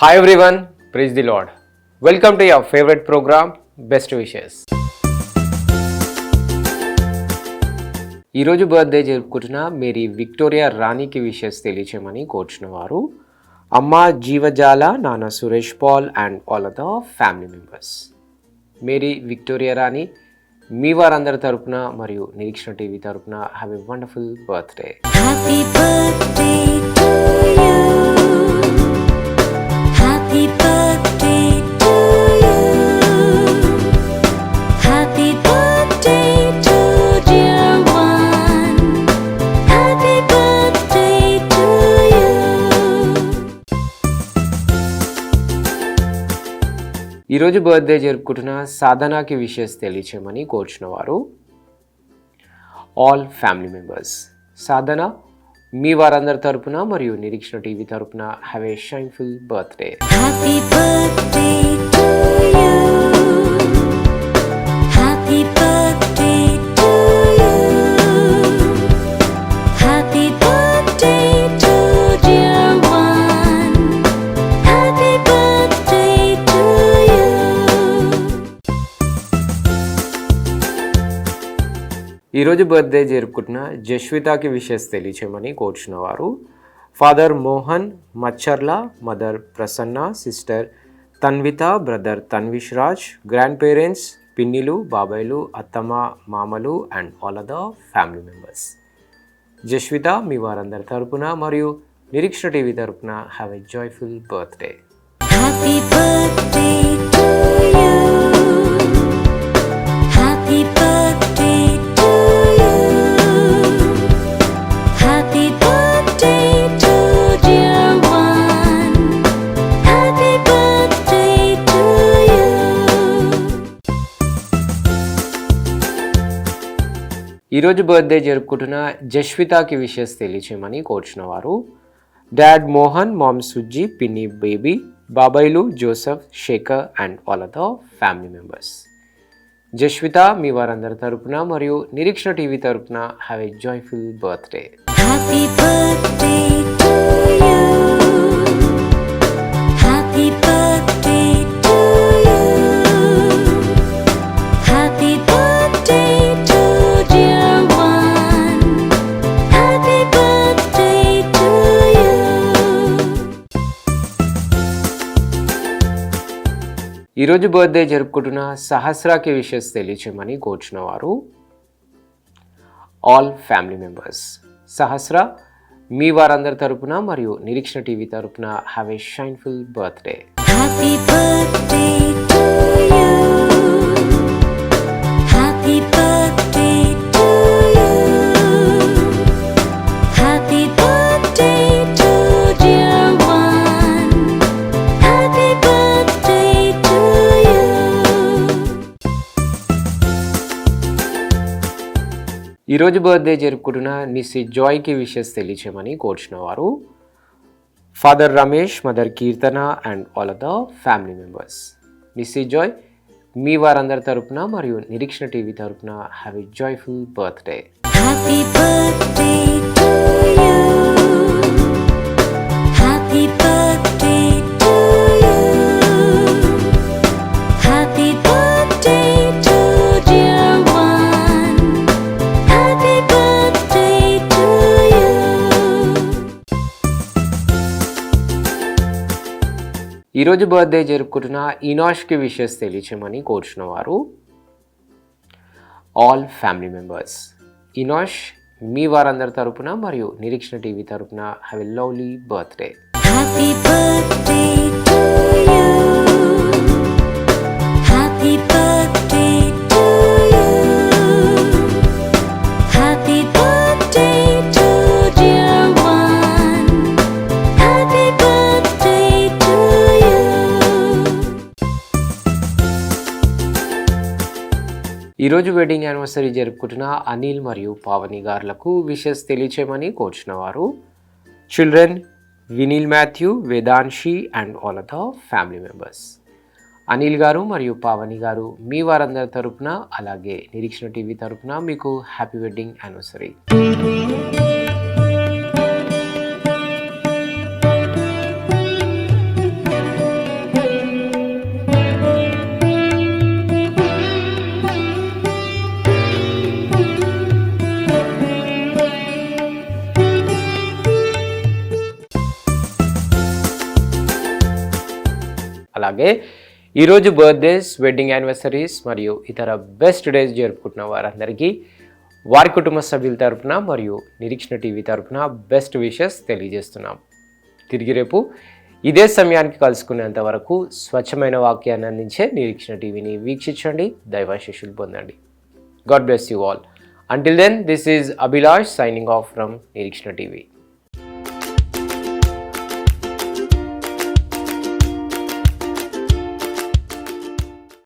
Hi everyone, praise the Lord. Welcome to your favorite program, Best Wishes. ఈరోజు birthday జరుపుకుంటున్న Mary Victoria రాణికి wishes తెలియచేయమని కోరుచున్న వారు అమ్మ జీవజాల, నాన్న Suresh Paul and all of the family members. Mary Victoria Rani మీ వారందరి తరపున మరియు నిరీక్షణ టీవీ తరపున have a wonderful birthday. Happy birthday to you. Happy birthday to you. Happy birthday to dear one. Happy birthday to you. ఈరోజు birthday జరుపుకుంటున్న సాధనకి wishes తెలియచేయమని కోరుచున్న వారు ఆల్ ఫ్యామిలీ మెంబర్స్. సాధన మీ వారందరి తరపున మరియు నిరీక్షణ టీవీ తరపున have a shineful birthday. Happy birthday to you. Happy birthday to you. Happy birthday to dear one. Happy birthday to you. ఈరోజు బర్త్డే జరుపుకుంటున్న జస్వితాకి విషెస్ తెలియచేయమని కోరుచున్న వారు father Mohan Macharla, mother Prasanna, sister Tanvitha, brother Tanvish Raj, grand parents పిన్నిలు, బాబాయిలు, అత్తమ్మ, మామలు and all of the family members. Jaswitha మీ వారందరి తరపున మరియు నిరీక్షణ టీవీ తరపున have a joyful birthday. Happy birthday to you. Happy birthday to you. Happy birthday to dear one. Happy birthday to you. ఈరోజు బర్త్డే జరుపుకుంటున్న జస్వితాకి విషెస్ తెలియచేయమని కోరుచున్న వారు డాడ్ మోహన్, మామ్ సుజ్జి, పిన్ని బేబీ, బాబాయిలు Joseph, Shekar and all of the family members. Jaswitha మీ వారందరి తరపున మరియు నిరీక్షణ టీవీ తరపున have a joyful birthday. Happy birthday to you. Happy birthday to you. Happy birthday to dear one. Happy birthday to you. ఈరోజు birthday జరుపుకుంటున్న సహస్రాకి wishes తెలియచేయమని కోరుచున్న వారు ఆల్ ఫ్యామిలీ మెంబర్స్. సహస్ర మీ వారందరి తరపున మరియు నిరీక్షణ టీవీ తరపున have a shineful birthday. Happy birthday to you. Happy birthday to you. Happy birthday to dear one. Happy birthday to you. ఈరోజు బర్త్డే జరుపుకుంటున్న నిసి జాయ్కి విషెస్ తెలియచేయమని కోరుచున్న వారు father Ramesh, mother Keerthana and all of the family members. Nisi Joy మీ వారందరి తరపున మరియు నిరీక్షణ టీవీ తరపున have a joyful birthday. Happy birthday to you. Happy birthday to you. Happy birthday to dear one. Happy birthday to you. ఈరోజు birthday జరుపుకుంటున్న ఇనాష్కి wishes తెలియచేయమని కోరుచున్న వారు ఆల్ ఫ్యామిలీ మెంబర్స్. ఇనాష్ మీ వారందరి తరపున మరియు నిరీక్షణ టీవీ తరపున have a lovely birthday. Happy birthday to you. Happy birthday to you. Happy birthday to dear one. Happy birthday to you. ఈరోజు వెడ్డింగ్ యానివర్సరీ జరుపుకుంటున్న అనిల్ మరియు పావని గారులకు విషెస్ తెలియచేయమని కోరుచున్న వారు children Vineel Matthew, Vedanshi and all of the family members. Anil గారు మరియు పావని గారు మీ వారందరి తరపున అలాగే నిరీక్షణ టీవీ తరపున మీకు హ్యాపీ వెడ్డింగ్ యానివర్సరీ. అలాగే ఈరోజు బర్త్డేస్, వెడ్డింగ్ యానివర్సరీస్ మరియు ఇతర బెస్ట్ డేస్ జరుపుకుంటున్న వారందరికీ వారి కుటుంబ సభ్యుల తరపున మరియు నిరీక్షణ టీవీ తరపున బెస్ట్ విషెస్ తెలియజేస్తున్నాం. తిరిగి రేపు ఇదే సమయానికి కలుసుకునేంత వరకు స్వచ్ఛమైన వాక్యాన్ని అందించే నిరీక్షణ టీవీని వీక్షించండి, దైవాశీస్సులు పొందండి. God bless you all. Until then, this is Abhilash signing off from Nirikshna TV.